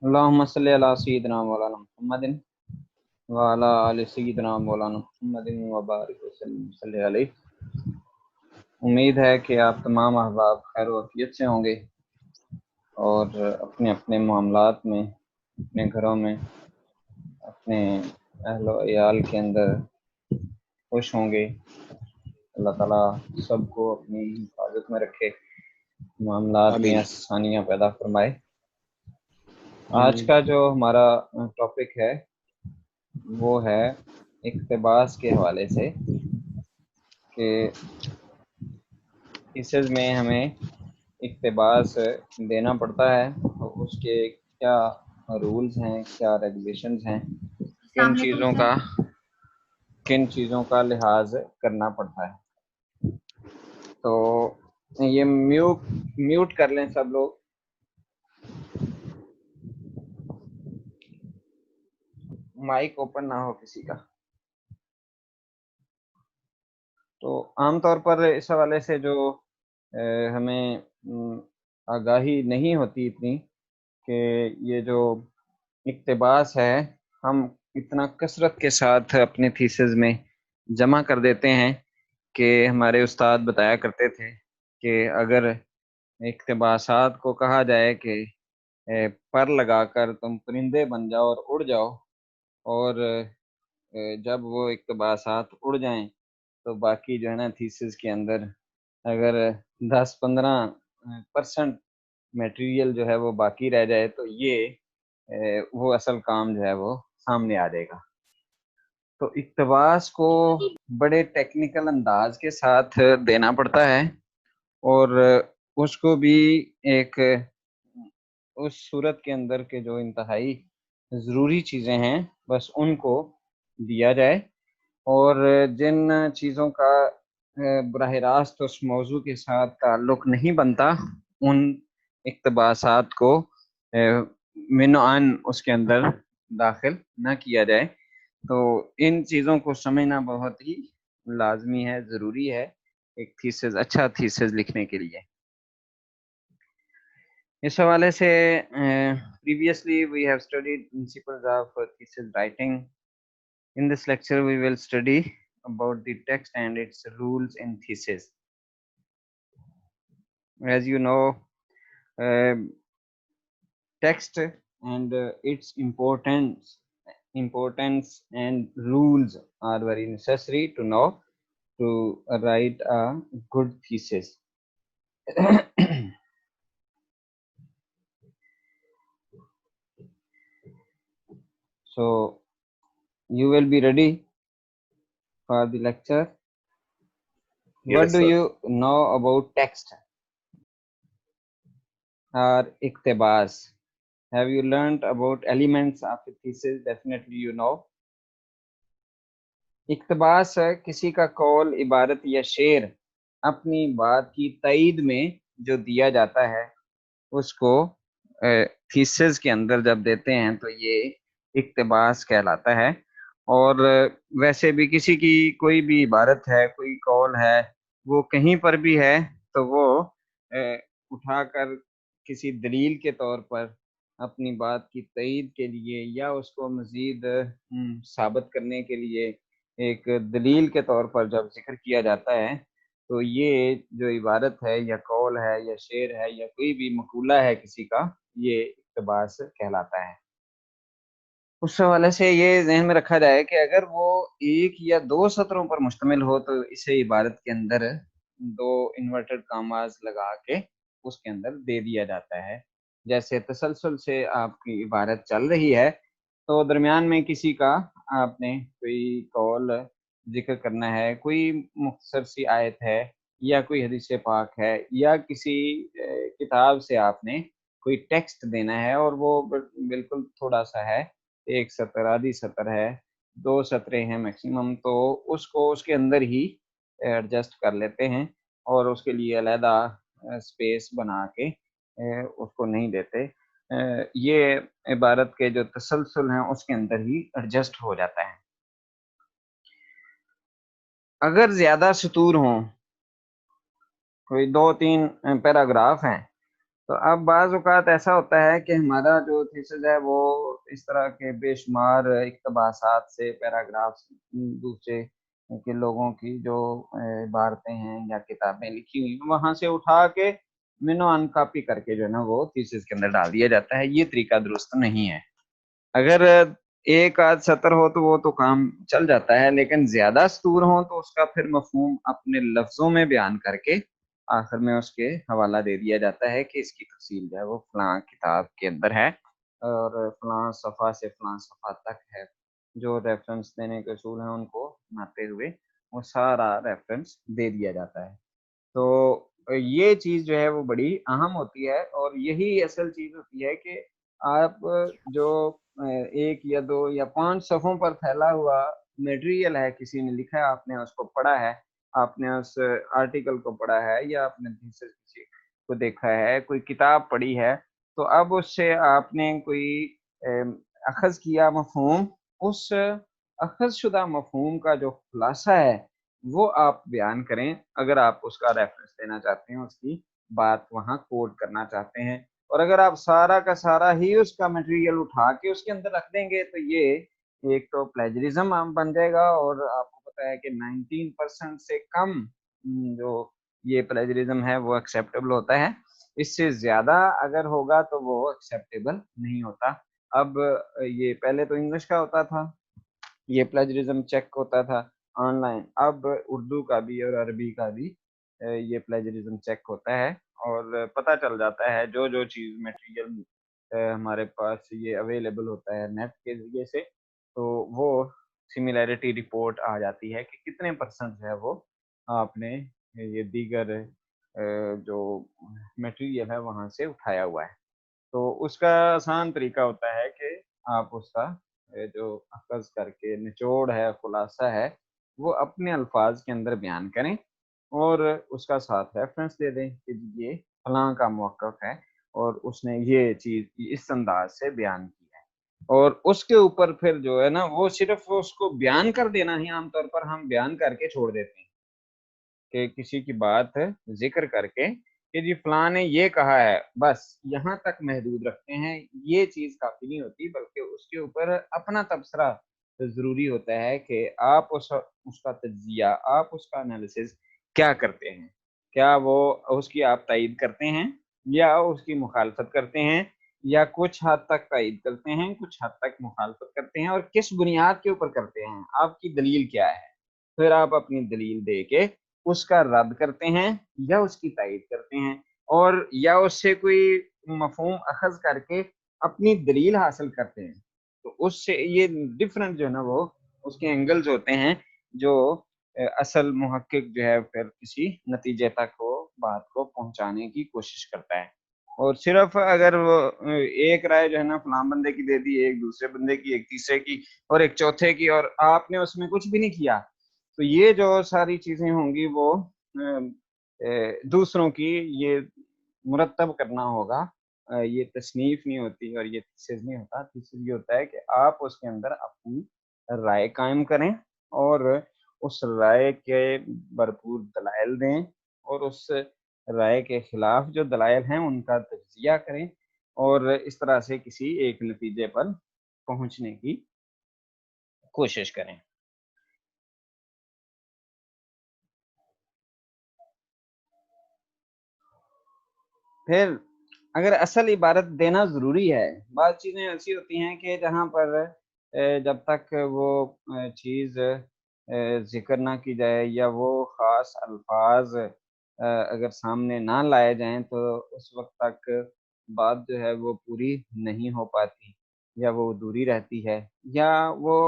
اللهم صل على سيدنا مولانا محمد وعلى آل سيدنا مولانا محمد وبارک وسلم صلی علیہ۔ امید ہے کہ آپ تمام احباب خیر و عافیت سے ہوں گے اور اپنے اپنے معاملات میں، اپنے گھروں میں، اپنے اہل و عیال کے اندر خوش ہوں گے۔ اللہ تعالیٰ سب کو اپنی حفاظت میں رکھے، معاملات میں آسانیاں پیدا فرمائے۔ آج کا جو ہمارا ٹاپک ہے وہ ہے اقتباس کے حوالے سے کہ تھیسز میں ہمیں اقتباس دینا پڑتا ہے اور اس کے کیا رولز ہیں، کیا ریگولیشنز ہیں، کن چیزوں کا لحاظ کرنا پڑتا ہے۔ تو یہ میوٹ کر لیں سب لوگ۔ مائک اوپن نہ ہو کسی کا۔ تو عام طور پر اس حوالے سے جو ہمیں آگاہی نہیں ہوتی اتنی کہ یہ جو اقتباس ہے ہم اتنا کثرت کے ساتھ اپنے تھیسز میں جمع کر دیتے ہیں کہ ہمارے استاد بتایا کرتے تھے کہ اگر اقتباسات کو کہا جائے کہ پر لگا کر تم پرندے بن جاؤ اور اڑ جاؤ، اور جب وہ اقتباسات اڑ جائیں تو باقی جو ہے نا تھیسز کے اندر اگر 10-15% میٹیریل جو ہے وہ باقی رہ جائے تو یہ وہ اصل کام جو ہے وہ سامنے آ جائے گا۔ تو اقتباس کو بڑے ٹیکنیکل انداز کے ساتھ دینا پڑتا ہے اور اس کو بھی ایک اس صورت کے اندر کے جو انتہائی ضروری چیزیں ہیں بس ان کو دیا جائے، اور جن چیزوں کا براہ راست اس موضوع کے ساتھ تعلق نہیں بنتا ان اقتباسات کو منعن اس کے اندر داخل نہ کیا جائے۔ تو ان چیزوں کو سمجھنا بہت ہی لازمی ہے، ضروری ہے ایک تھیسز، اچھا تھیسز لکھنے کے لیے۔ اس حوالے سے previously we have studied principles of thesis writing. In this lecture we will study about the text and its rules in thesis. As you know, text and its importance and rules are very necessary to know to write a good thesis. So you will be ready for the lecture. Yes, what do sir. You know about text or iqtibas? Have you learned about elements of a thesis? Definitely you know. اقتباس کسی کا قول، عبارت یا شعر اپنی بات کی تائید میں جو دیا جاتا ہے اس کو تھیسز کے اندر جب دیتے ہیں تو یہ اقتباس کہلاتا ہے۔ اور ویسے بھی کسی کی کوئی بھی عبارت ہے، کوئی قول ہے، وہ کہیں پر بھی ہے تو وہ اٹھا کر کسی دلیل کے طور پر اپنی بات کی تائید کے لیے یا اس کو مزید ثابت کرنے کے لیے ایک دلیل کے طور پر جب ذکر کیا جاتا ہے تو یہ جو عبارت ہے یا قول ہے یا شعر ہے یا کوئی بھی مقولہ ہے کسی کا، یہ اقتباس کہلاتا ہے۔ اس حوالے سے یہ ذہن میں رکھا جائے کہ اگر وہ 1 یا 2 سطروں پر مشتمل ہو تو اسے عبارت کے اندر 2 انورٹڈ کاماز لگا کے اس کے اندر دے دیا جاتا ہے۔ جیسے تسلسل سے آپ کی عبارت چل رہی ہے تو درمیان میں کسی کا آپ نے کوئی قول ذکر کرنا ہے، کوئی مختصر سی آیت ہے یا کوئی حدیث پاک ہے یا کسی کتاب سے آپ نے کوئی ٹیکسٹ دینا ہے اور وہ بالکل تھوڑا سا ہے، 1 سطر، آدھی سطر ہے، 2 سطریں ہیں میکسیمم، تو اس کو اس کے اندر ہی ایڈجسٹ کر لیتے ہیں اور اس کے لیے علیحدہ اسپیس بنا کے اس کو نہیں دیتے۔ یہ عبارت کے جو تسلسل ہیں اس کے اندر ہی ایڈجسٹ ہو جاتا ہے۔ اگر زیادہ سطور ہوں، کوئی 2-3 پیراگراف ہیں، تو اب بعض اوقات ایسا ہوتا ہے کہ ہمارا جو تھیسس ہے وہ اس طرح کے بے شمار اقتباسات سے، پیراگراف دوسرے کے لوگوں کی جو عبارتیں ہیں یا کتابیں لکھی ہوئی وہاں سے اٹھا کے منو ان کاپی کر کے جو ہے نا وہ تھیسس کے اندر ڈال دیا جاتا ہے. یہ طریقہ درست نہیں ہے. اگر ایک آدھ سطر ہو تو وہ تو کام چل جاتا ہے، لیکن زیادہ سطور ہوں تو اس کا پھر مفہوم اپنے لفظوں میں بیان کر کے آخر میں اس کے حوالہ دے دیا جاتا ہے کہ اس کی تفصیل جو ہے وہ فلاں کتاب کے اندر ہے اور فلاں صفحہ سے فلاں صفحہ تک ہے. جو ریفرنس دینے کے اصول ہیں ان کو مانتے ہوئے وہ سارا ریفرنس دے دیا جاتا ہے. تو یہ چیز جو ہے وہ بڑی اہم ہوتی ہے، اور یہی اصل چیز ہوتی ہے کہ آپ جو ایک یا دو یا 5 صفحوں پر پھیلا ہوا میٹیریل ہے، کسی نے لکھا ہے، آپ نے اس کو پڑھا ہے، آپ نے اس آرٹیکل کو پڑھا ہے یا آپ نے کسی کو دیکھا ہے، کوئی کتاب پڑھی ہے، تو اب اس سے آپ نے کوئی اخذ کیا مفہوم، اس اخذ شدہ مفہوم کا جو خلاصہ ہے وہ آپ بیان کریں. اگر آپ اس کا ریفرنس دینا چاہتے ہیں، اس کی بات وہاں کوٹ کرنا چاہتے ہیں، اور اگر آپ سارا کا سارا ہی اس کا مٹیریل اٹھا کے اس کے اندر رکھ دیں گے تو یہ ایک تو پلیجرزم بن جائے گا، اور آپ کو پتا ہے کہ 19% سے کم جو یہ پلیجرزم ہے وہ ایکسیپٹیبل ہوتا ہے. اس سے زیادہ اگر ہوگا تو وہ ایکسیپٹیبل نہیں ہوتا. اب یہ پہلے تو انگلش کا ہوتا تھا، یہ پلیجرزم چیک ہوتا تھا آن لائن، اب اردو کا بھی اور عربی کا بھی یہ پلیجرزم چیک ہوتا ہے، اور پتہ چل جاتا ہے جو جو چیز میٹیریل ہمارے پاس یہ اویلیبل ہوتا ہے نیٹ کے ذریعے سے، تو وہ سملیرٹی رپورٹ آ جاتی ہے کہ کتنے پرسنٹ ہے وہ آپ نے یہ دیگر جو میٹیریل ہے وہاں سے اٹھایا ہوا ہے. تو اس کا آسان طریقہ ہوتا ہے کہ آپ اس کا جو اخذ کر کے نچوڑ ہے، خلاصہ ہے، وہ اپنے الفاظ کے اندر بیان کریں اور اس کا ساتھ ریفرنس دے دیں کہ یہ فلاں کا موقف ہے اور اس نے یہ چیز اس انداز سے بیان کی ہے. اور اس کے اوپر پھر جو ہے نا وہ صرف اس کو بیان کر دینا ہی عام طور پر ہم بیان کر کے چھوڑ دیتے ہیں کہ کسی کی بات ذکر کر کے کہ جی فلاں نے یہ کہا ہے، بس یہاں تک محدود رکھتے ہیں. یہ چیز کافی نہیں ہوتی، بلکہ اس کے اوپر اپنا تبصرہ ضروری ہوتا ہے کہ آپ اس کا تجزیہ، آپ اس کا انالیسز کیا کرتے ہیں. کیا وہ اس کی آپ تائید کرتے ہیں یا اس کی مخالفت کرتے ہیں، یا کچھ حد تک تائید کرتے ہیں، کچھ حد تک مخالفت کرتے ہیں، اور کس بنیاد کے اوپر کرتے ہیں، آپ کی دلیل کیا ہے. پھر آپ اپنی دلیل دے کے اس کا رد کرتے ہیں یا اس کی تائید کرتے ہیں، اور یا اس سے کوئی مفہوم اخذ کر کے اپنی دلیل حاصل کرتے ہیں. تو اس سے یہ ڈفرنٹ جو ہے نا وہ اس کے اینگلز ہوتے ہیں جو اصل محقق جو ہے پھر کسی نتیجے تک وہ بات کو پہنچانے کی کوشش کرتا ہے. اور صرف اگر وہ ایک رائے جو ہے نا فلاں بندے کی دے دی، ایک دوسرے بندے کی، ایک تیسرے کی، اور ایک چوتھے کی، اور آپ نے اس میں کچھ بھی نہیں کیا، تو یہ جو ساری چیزیں ہوں گی وہ دوسروں کی یہ مرتب کرنا ہوگا. یہ تصنیف نہیں ہوتی اور یہ تھیسس نہیں ہوتا. تھیسس یہ ہوتا ہے کہ آپ اس کے اندر اپنی رائے قائم کریں اور اس رائے کے بھرپور دلائل دیں، اور اس رائے کے خلاف جو دلائل ہیں ان کا تجزیہ کریں، اور اس طرح سے کسی ایک نتیجے پر پہنچنے کی کوشش کریں. پھر اگر اصل عبارت دینا ضروری ہے، بعض چیزیں ایسی ہوتی ہیں کہ جہاں پر جب تک وہ چیز ذکر نہ کی جائے یا وہ خاص الفاظ اگر سامنے نہ لائے جائیں تو اس وقت تک بات جو ہے وہ پوری نہیں ہو پاتی، یا وہ ادھوری رہتی ہے، یا وہ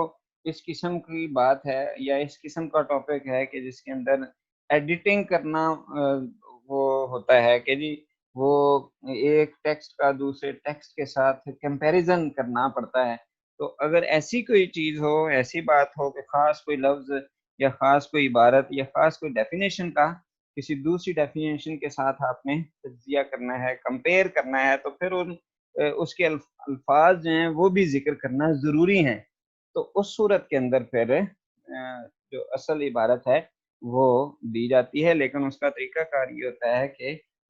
اس قسم کی بات ہے یا اس قسم کا ٹاپک ہے کہ جس کے اندر ایڈیٹنگ کرنا وہ ہوتا ہے کہ جی وہ ایک ٹیکسٹ کا دوسرے ٹیکسٹ کے ساتھ کمپیریزن کرنا پڑتا ہے. تو اگر ایسی کوئی چیز ہو، ایسی بات ہو کہ خاص کوئی لفظ یا خاص کوئی عبارت یا خاص کوئی ڈیفینیشن کا کسی دوسری ڈیفینیشن کے ساتھ آپ نے تجزیہ کرنا ہے، کمپیئر کرنا ہے، تو پھر اس کے الفاظ جو ہیں وہ بھی ذکر کرنا ضروری ہیں. تو اس صورت کے اندر پھر جو اصل عبارت ہے وہ دی جاتی ہے، لیکن اس کا طریقہ کار یہ ہوتا ہے کہ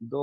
2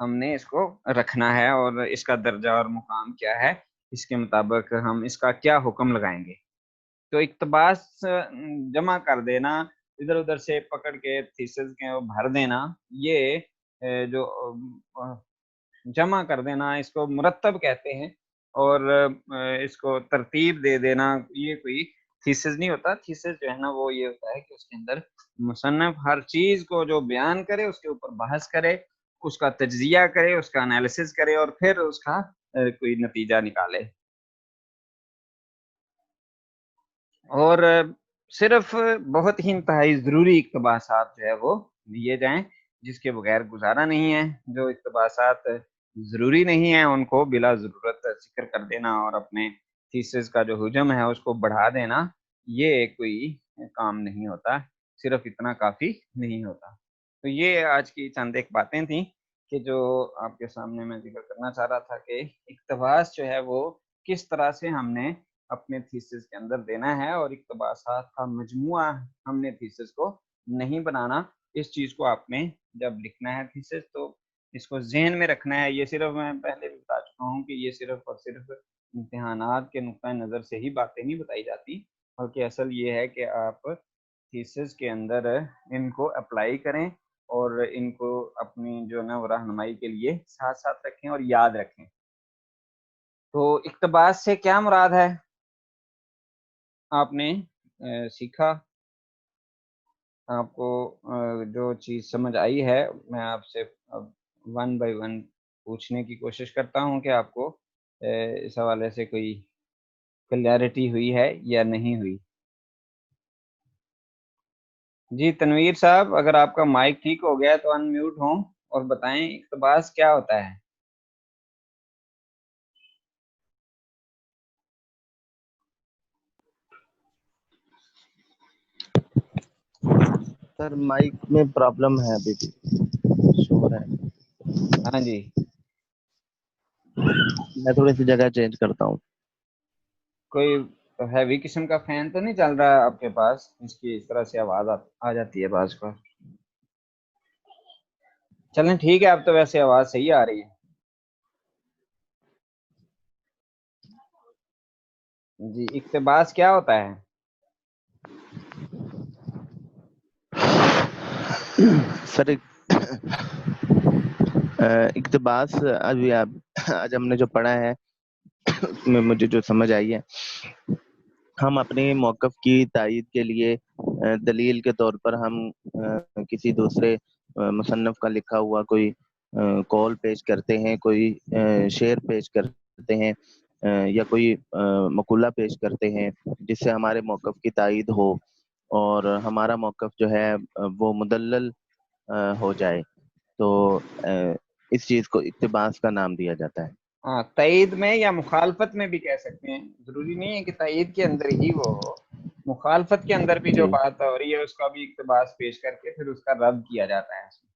ہم نے اس کو رکھنا ہے اور اس کا درجہ اور مقام کیا ہے، اس کے مطابق ہم اس کا کیا حکم لگائیں گے۔ تو اقتباس جمع کر دینا، ادھر ادھر سے پکڑ کے تھیسس کے بھر دینا، یہ جو جمع کر دینا، اس کو مرتب کہتے ہیں، اور اس کو ترتیب دے دینا، یہ کوئی تھیسس نہیں ہوتا۔ تھیسس جو ہے نا وہ یہ ہوتا ہے کہ اس کے اندر مصنف ہر چیز کو جو بیان کرے اس کے اوپر بحث کرے، اس کا تجزیہ کرے، اس کا انالیسس کرے، اور پھر اس کا کوئی نتیجہ نکالے۔ اور صرف بہت ہی انتہائی ضروری اقتباسات جو ہے وہ دیے جائیں، جس کے بغیر گزارا نہیں ہے۔ جو اقتباسات ضروری نہیں ہیں ان کو بلا ضرورت ذکر کر دینا اور اپنے تھیسس کا جو حجم ہے اس کو بڑھا دینا، یہ کوئی کام نہیں ہوتا، صرف اتنا کافی نہیں ہوتا۔ تو یہ آج کی چند ایک باتیں تھیں کہ جو آپ کے سامنے میں ذکر کرنا چاہ رہا تھا کہ اقتباس جو ہے وہ کس طرح سے ہم نے اپنے تھیسس کے اندر دینا ہے، اور اقتباسات کا مجموعہ ہم نے تھیسس کو نہیں بنانا۔ اس چیز کو آپ نے جب لکھنا ہے تھیسس تو اس کو ذہن میں رکھنا ہے۔ یہ صرف میں پہلے بھی بتا چکا ہوں کہ یہ صرف اور صرف امتحانات کے نقطۂ نظر سے ہی باتیں نہیں بتائی جاتی، بلکہ اصل یہ ہے کہ آپ تھیسس کے اندر ان کو اپلائی کریں اور ان کو اپنی جو نا وہ رہنمائی کے لیے ساتھ ساتھ رکھیں اور یاد رکھیں۔ تو اقتباس سے کیا مراد ہے آپ نے سیکھا، آپ کو جو چیز سمجھ آئی ہے، میں آپ سے ون بائی ون پوچھنے کی کوشش کرتا ہوں کہ آپ کو اس حوالے سے کوئی کلیئرٹی ہوئی ہے یا نہیں ہوئی۔ جی تنویر صاحب، اگر آپ کا مائک ٹھیک ہو گیا تو ان میوٹ ہوں اور بتائیں اقتباس کیا ہوتا ہے۔ سر مائک میں پرابلم ہے، ابھی بھی شور ہے۔ ہاں جی، میں تھوڑی سی جگہ چینج کرتا ہوں۔ کوئی ہیوی قسم کا فین تو نہیں چل رہا آپ کے پاس، اس کی اس طرح سے آواز آ جاتی ہے بعض کا؟ چلیں ٹھیک ہے، اب تو ویسے آواز صحیح آ رہی ہے۔ جی اقتباس کیا ہوتا ہے؟ سر اقتباس آج ہم نے جو پڑھا ہے اس میں مجھے جو سمجھ آئی ہے، ہم اپنے موقف کی تائید کے لیے دلیل کے طور پر ہم کسی دوسرے مصنف کا لکھا ہوا کوئی قول پیش کرتے ہیں، کوئی شعر پیش کرتے ہیں، یا کوئی مقولہ پیش کرتے ہیں جس سے ہمارے موقف کی تائید ہو اور ہمارا موقف جو ہے وہ مدلل ہو جائے، تو اس چیز کو اقتباس کا نام دیا جاتا ہے۔ ہاں، تائید میں یا مخالفت میں بھی کہہ سکتے ہیں، ضروری نہیں ہے کہ تائید کے اندر ہی وہ ہو، مخالفت کے اندر بھی جو جی بات ہو رہی ہے اس کا بھی اقتباس پیش کر کے پھر اس کا رد کیا جاتا ہے اس میں،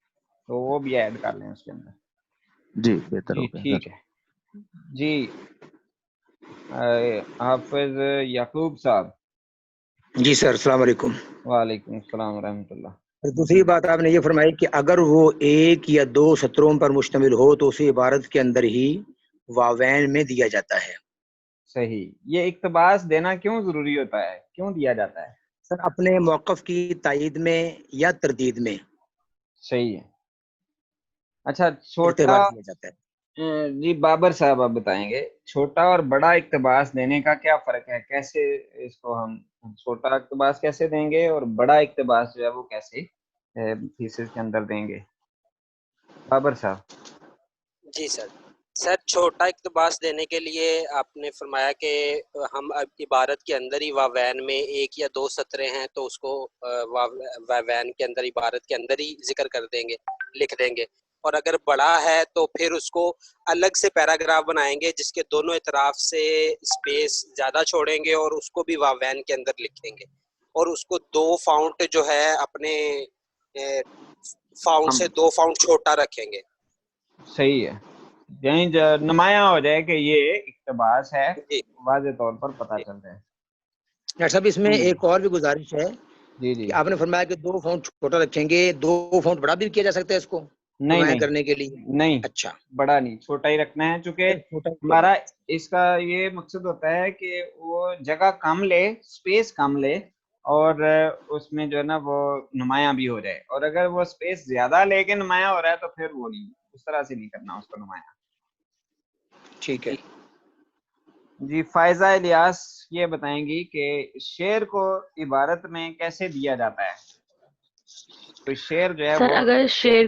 تو وہ بھی ایڈ کر لیں اس کے اندر۔ جی بہتر جی ہو گیا ٹھیک سر۔ ہے۔ جی حافظ یعقوب صاحب۔ جی سر، السلام علیکم۔ وعلیکم السلام ورحمۃ اللہ۔ دوسری بات آپ نے یہ فرمائی کہ اگر وہ ایک یا دو سطروں پر مشتمل ہو تو اسی عبارت کے اندر ہی واوین میں دیا جاتا ہے۔ صحیح، یہ اقتباس دینا کیوں ضروری ہوتا ہے، کیوں دیا جاتا ہے؟ سر اپنے موقف کی تائید میں یا تردید میں صحیح ہے۔ اچھا چھوٹا، اعتبار دیا جاتا ہے۔ جی بابر صاحب آپ بتائیں گے چھوٹا اور بڑا اقتباس دینے کا کیا فرق ہے، کیسے اس کو ہم چھوٹا اقتباس کیسے دیں گے اور بڑا اقتباس جو ہے وہ کیسے تھیسس کے اندر دیں گے؟ بابر صاحب۔ جی سر چھوٹا اقتباس دینے کے لیے آپ نے فرمایا کہ ہم عبارت کے اندر ہی واوین میں ایک یا دو سطریں ہیں تو اس کو واوین کے اندر عبارت کے اندر ہی ذکر کر دیں گے، لکھ دیں گے، اور اگر بڑا ہے تو پھر اس کو الگ سے پیراگراف بنائیں گے جس کے دونوں اطراف سے اسپیس زیادہ چھوڑیں گے اور اس کو بھی واوین کے اندر لکھیں گے، اور اس کو دو فاؤنٹ جو ہے اپنے فاؤنٹ سے دو فاؤنٹ چھوٹا رکھیں گے۔ صحیح ہے، یہیں نمایاں ہو جائے کہ یہ اقتباس ہے، جی واضح طور پر پتہ چل جائے۔ ڈاکٹر صاحب اس میں ایک اور بھی گزارش ہے جی کہ آپ نے فرمایا کہ دو فونٹ چھوٹا رکھیں گے، دو فونٹ بڑا بھی کیا جا سکتا ہے اس کو۔ نہیں نمایاں نہیں کرنے کے لیے؟ نہیں، اچھا، بڑا نہیں، چھوٹا ہی رکھنا ہے، چونکہ چھوٹا ہی ہمارا کرنا ہے۔ اس کا یہ مقصد ہوتا ہے کہ وہ جگہ کم لے، اسپیس کم لے، اور اس میں جو ہے نا وہ نمایاں بھی ہو جائے، اور اگر وہ اسپیس زیادہ لے کے نمایاں ہو رہا ہے تو پھر وہ نہیں، اس طرح سے نہیں کرنا اس کو نمایاں۔ ٹھیک ہے۔ جی فائزہ الیاس یہ بتائیں گی کہ شعر کو عبارت میں کیسے دیا جاتا ہے؟ تو شعر جو ہے سر وہ اگر شعر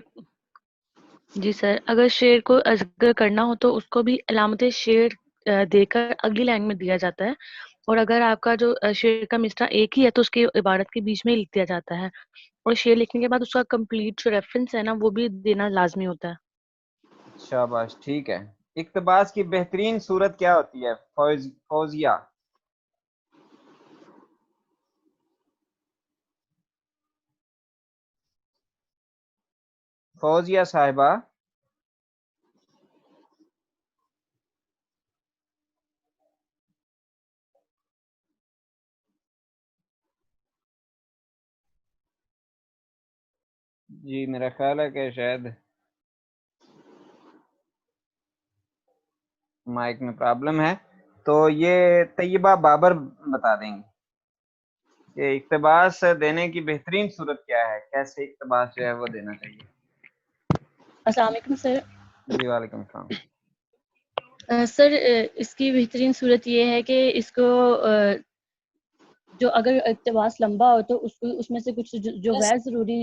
جی سر اگر شعر کو اذکر کرنا ہو تو اس کو بھی علامت شعر دے کر اگلی لائن میں دیا جاتا ہے، اور اگر آپ کا جو شعر کا مصرع ایک ہی ہے تو اس کی عبارت کے بیچ میں ہی لکھ دیا جاتا ہے، اور شعر لکھنے کے بعد اس کا کمپلیٹ جو ریفرنس ہے نا وہ بھی دینا لازمی ہوتا ہے۔ شاباش، ٹھیک ہے۔ اقتباس کی بہترین صورت کیا ہوتی ہے فوزیہ؟ فوزیہ صاحبہ، جی میرا خیال ہے کہ شاید مائک میں پرابلم ہے، تو یہ طیبہ بابر بتا دیں گے کہ اقتباس دینے کی بہترین صورت کیا ہے، کیسے اقتباس جو ہے وہ دینا چاہیے؟ السلام علیکم سر۔ جی وعلیکم السلام۔ سر اس کی بہترین صورت یہ ہے کہ اس کو جو اگر اقتباس لمبا ہو تو اس میں سے کچھ جو غیر ضروری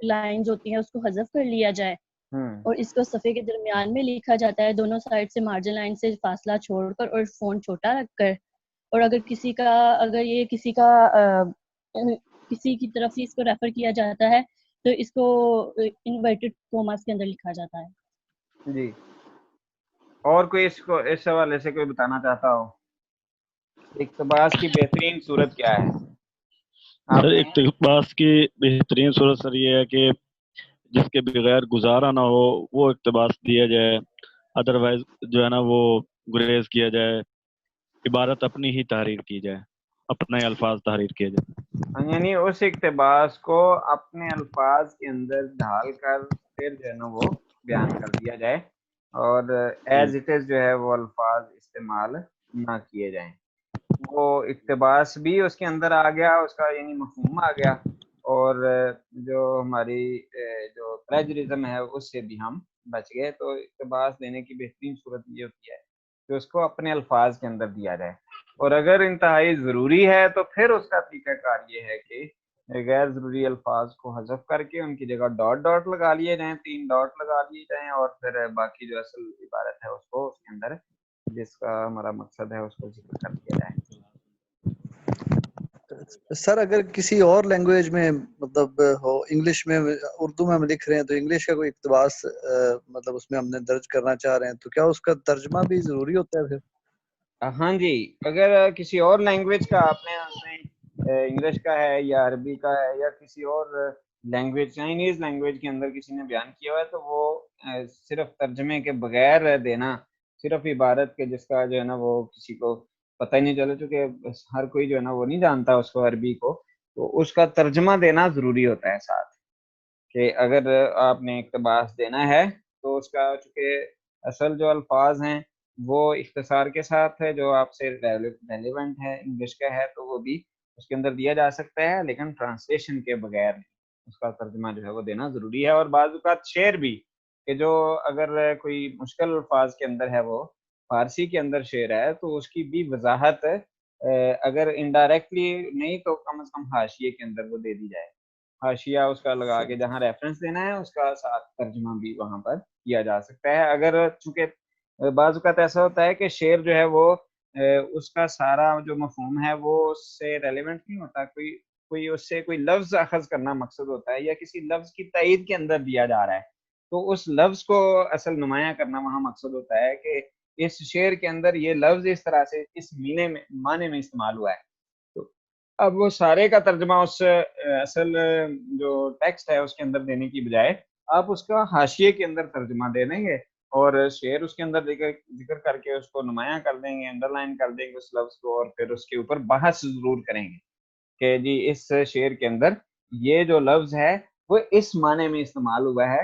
لائنز ہوتی ہیں اس کو حذف کر لیا جائے، اور اس کو صفحے کے درمیان میں لکھا جاتا ہے، دونوں سائڈ سے مارجن لائن سے فاصلہ چھوڑ کر اور فونٹ چھوٹا رکھ کر، اور اگر کسی کی طرف سے اس کو ریفر کیا جاتا ہے تو اس کو انورٹڈ کوماس کے اندر لکھا جاتا ہے۔ جی اور کوئی اس حوالے سے کوئی بتانا چاہتا ہو اقتباس کی بہترین صورت کیا ہے؟ آپ سر نے اقتباس کی بہترین صورت سر یہ ہے کہ جس کے بغیر گزارا نہ ہو وہ اقتباس دیا جائے، ادروائز جو ہے نا وہ گریز کیا جائے، عبارت اپنی ہی تحریر کی جائے، اپنے الفاظ تحریر کیے جائے، یعنی اس اقتباس کو اپنے الفاظ کے اندر ڈھال کر پھر جو ہے نا وہ بیان کر دیا جائے، اور ایز اٹ از جو ہے وہ الفاظ استعمال نہ کیے جائیں۔ وہ اقتباس بھی اس کے اندر آ گیا، اس کا یعنی مفہوم آ گیا، اور جو ہماری جو پلیجرزم ہے اس سے بھی ہم بچ گئے۔ تو اقتباس دینے کی بہترین صورت یہ ہوتی ہے کہ اس کو اپنے الفاظ کے اندر دیا جائے، اور اگر انتہائی ضروری ہے تو پھر اس کا طریقہ کار یہ ہے کہ غیر ضروری الفاظ کو حذف کر کے ان کی جگہ ڈاٹ ڈاٹ لگا لیے جائیں، 3 ڈاٹ لگا لیے جائیں، اور پھر باقی جو اصل عبارت ہے اس کو اس کے اندر جس کا ہمارا مقصد ہے اس کو ذکر کر دیا جائے۔ سر اگر کسی اور لینگویج میں مطلب ہو، انگلش میں، اردو میں ہم لکھ رہے ہیں تو انگلش کا کوئی اقتباس مطلب اس میں ہم نے درج کرنا چاہ رہے ہیں تو کیا اس کا ترجمہ بھی ضروری ہوتا ہے پھر؟ ہاں جی، اگر کسی اور لینگویج کا آپ نے اس میں انگلش کا ہے یا عربی کا ہے یا کسی اور لینگویج، چائنیز لینگویج کے اندر کسی نے بیان کیا ہوا ہے تو وہ صرف ترجمے کے بغیر دینا، صرف عبارت کے جس کا جو ہے نا وہ کسی کو پتہ ہی نہیں چلا، چونکہ ہر کوئی جو ہے نا وہ نہیں جانتا اس کو عربی کو، تو اس کا ترجمہ دینا ضروری ہوتا ہے ساتھ، کہ اگر آپ نے اقتباس دینا ہے تو اس کا چونکہ اصل جو الفاظ ہیں وہ اختصار کے ساتھ ہے، جو آپ سے ریلیونٹ ہے انگلش کا ہے تو وہ بھی اس کے اندر دیا جا سکتا ہے، لیکن ٹرانسلیشن کے بغیر اس کا ترجمہ جو ہے وہ دینا ضروری ہے۔ اور بعض اوقات شعر بھی، کہ جو اگر کوئی مشکل الفاظ کے اندر ہے، وہ فارسی کے اندر شعر ہے تو اس کی بھی وضاحت اگر انڈائریکٹلی نہیں تو کم از کم حاشیے کے اندر وہ دے دی جائے، حاشیہ اس کا لگا کے جہاں ریفرنس دینا ہے اس کا ساتھ ترجمہ بھی وہاں پر کیا جا سکتا ہے۔ اگر چونکہ بعض اوقات ایسا ہوتا ہے کہ شعر جو ہے وہ اس کا سارا جو مفہوم ہے وہ اس سے ریلیونٹ نہیں ہوتا، کوئی اس سے کوئی لفظ اخذ کرنا مقصد ہوتا ہے یا کسی لفظ کی تائید کے اندر دیا جا رہا ہے، تو اس لفظ کو اصل نمایاں کرنا وہاں مقصد ہوتا ہے کہ اس شعر کے اندر یہ لفظ اس طرح سے اس معنی میں استعمال ہوا ہے، تو اب وہ سارے کا ترجمہ اس اصل جو ٹیکسٹ ہے اس کے اندر دینے کی بجائے آپ اس کا حاشیے کے اندر ترجمہ دے دیں گے، اور شعر اس کے اندر ذکر کر کے اس کو نمایاں کر دیں گے، انڈر لائن کر دیں گے اس لفظ کو، اور پھر اس کے اوپر بحث ضرور کریں گے کہ جی اس شعر کے اندر یہ جو لفظ ہے وہ اس معنی میں استعمال ہوا ہے،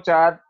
4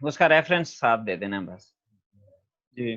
اس کا ریفرنس ساتھ دے دینا بس. جی